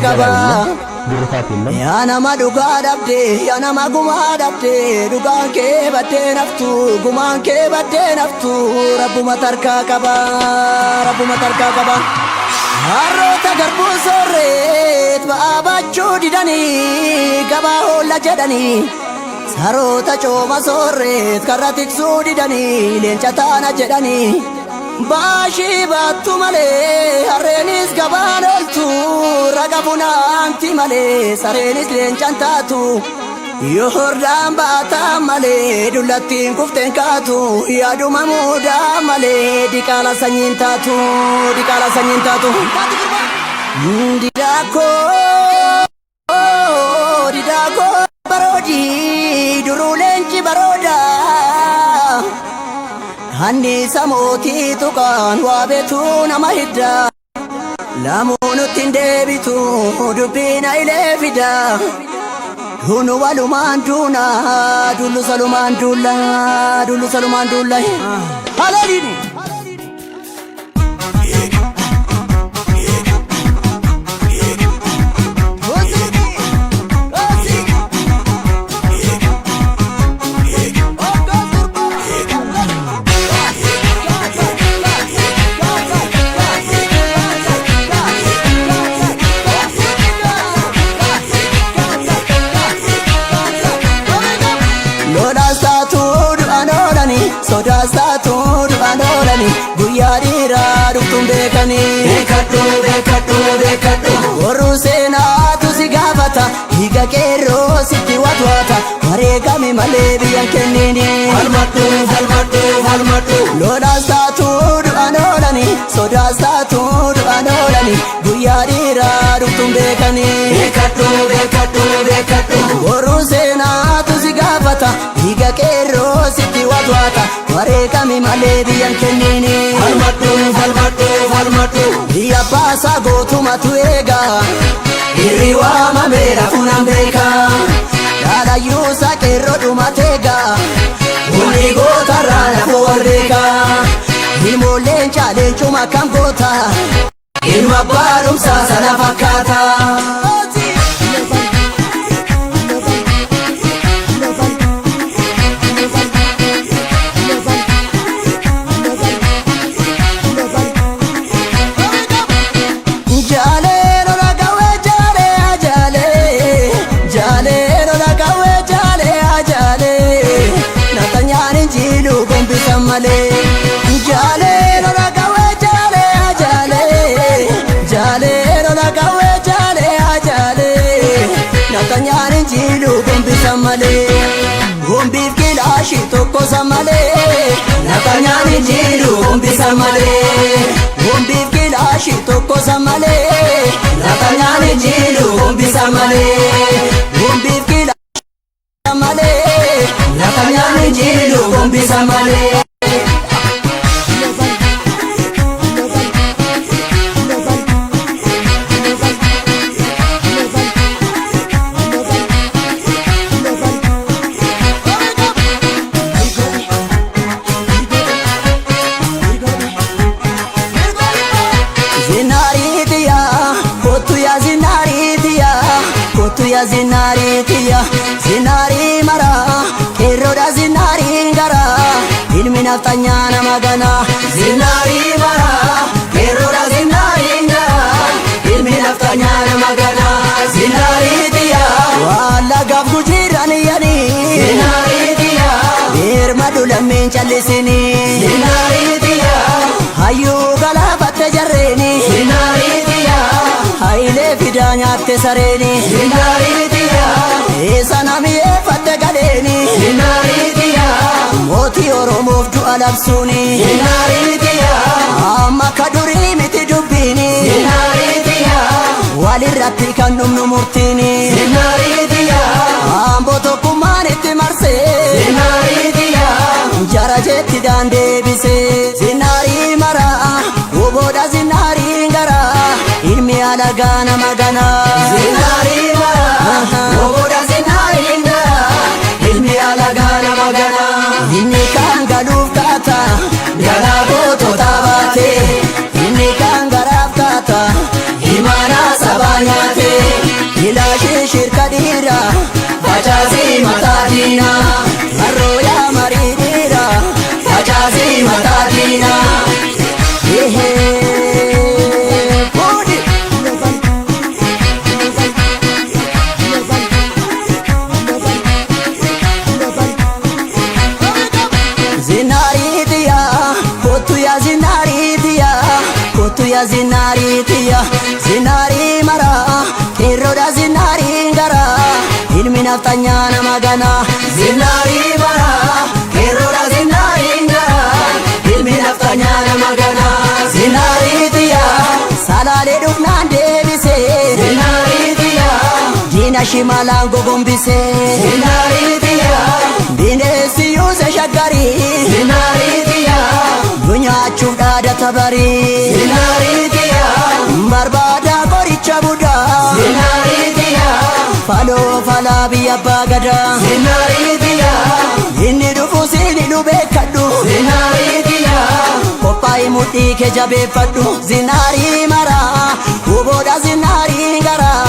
qaba. Yaa nama dhugaa dhabde, yaa nama gumaa dhabde, dhugaan kee baddee naftu, gumaan kee baddee naftu, rabbuma tarkaa qaba, rabbuma tarkaa qaba. Harroota garbuu soorreet ba'aa baachuu didanii, gabaa hoolla jedhanii. Saroota cooma soorreet karra tiksuu didanii, leenca taana jedhanii. Baashii baattu malee harreenis gabaan ooltu, raga bunaanti malee sareenis leencan taatu. Yoo hordaan baataan malee dullattiin kufteen kaatu, yaaduma muudaan malee diqaala sanyiin taatu, diqaala sanyiin taatu. Didaakoo baroodii duruu leenci barooda. Hannisa mootii tuqaan waa beetu nama hidda. Lamuunutti hin deebitu dubbina ilee fida. Dunu walumaan duuna dullu salumaan duulla, dullu salumaan duulla. Haleelini. Sodaastatu du'aan oolani guyyaa dhiiraa dhuftuun beekani. Beekadhu beekadhu beekadhu. Warruu seenaatu si gaafata, dhiiga qeerroo sitti watwaata, wareegame malee biyyan kennini. Falmadhu falmadhu falmadhu. Lolaastatu du'aan oolani, sodaastatu du'aan oolani guyyaa dhiiraa dhuftuun beekani. Beekadhu beekadhu beekadhu. Warruu seenaatu si gaafata, dhiiga qeerroo sitti watwaata, wareegame malee biyyan kennini. Falmadhu falmadhu falmadhu. Biyya baasaa gootumatu eega, hirri waamameera funan beeka. Dhaadhayyuusaa qeerroo dhumateega, humni gootarraa nafu wal beeka. Ilmoolleen caaleencuma kam goota, ilma baadhumsaa sana fakkaata. Jale no la kawe jale ajale, jale no la kawe jale ajale. Natanyani jilu gombi samale, gombi kilashi toko samale. Natanyani jilu gombi samale, gombi kilashi toko samale. Natanyani jilu gombi samale, gombi kilashi samale. Natanyani jilu gombi samale. Ya zinari tiya, zinari mara, kerroda zinari ngara, ilmi naftanya nama gana. Zinari mara, kerroda zinari ngara, ilmi naftanya nama gana. Zinari tiya, wala gafgu jirani yani. Zinari tiya, birma dulamin chalisini. Zinari tiya, hayu galafatte jarreni. Zinari tiya, haile fidanya te sareni. Zinari tiya, esa nami efatte galeni. Zinari tiya, moti oromoof du'a labsuuni. Zinari tiya, amma kaduri miti dubbini. Zinari tiya, walirratti kan dhumnu murtiini. Zinari tiya, ambo tokkummaan itti marse. Zinari tiya, jara jetti daan deebise. Zinari mara, goboodha zinari ngara, ilmi alagaa nama gana. Zinari mara, goboodha zinari ngara, ilmi alagaa nama gana. Inni kan galuuf kaata, galaa gootota baate. Inni kan garaaf kaata, imaanaa sabaa nyaate. keerroodha zinaarii tiyya zinaarii maraa keerroodha zinaarii garaa ilmi naftanyaa nama ganaa zinaarii maraa keerroodha zinaarii garaa ilmi naftanyaa nama ganaa zinaarii tiyya salaalee dhufnaan deebisee zinaarii tiyya diina shimalaan gogombisee zinaarii tiyya bineensi yuuse shaggarii zinaarii tiyya nyaachuuf dhaadata barii zinaarii tiyya barbaada qoricha budaa zinaarii tiyya faloo falaa biyya abbaa gadaa zinaarii tiyya inni dhufu siini nu beekadhu zinaarii tiyya qophaa'i mudhii kee jabeeffadhu zinaarii maraa huboodha zinaarii garaa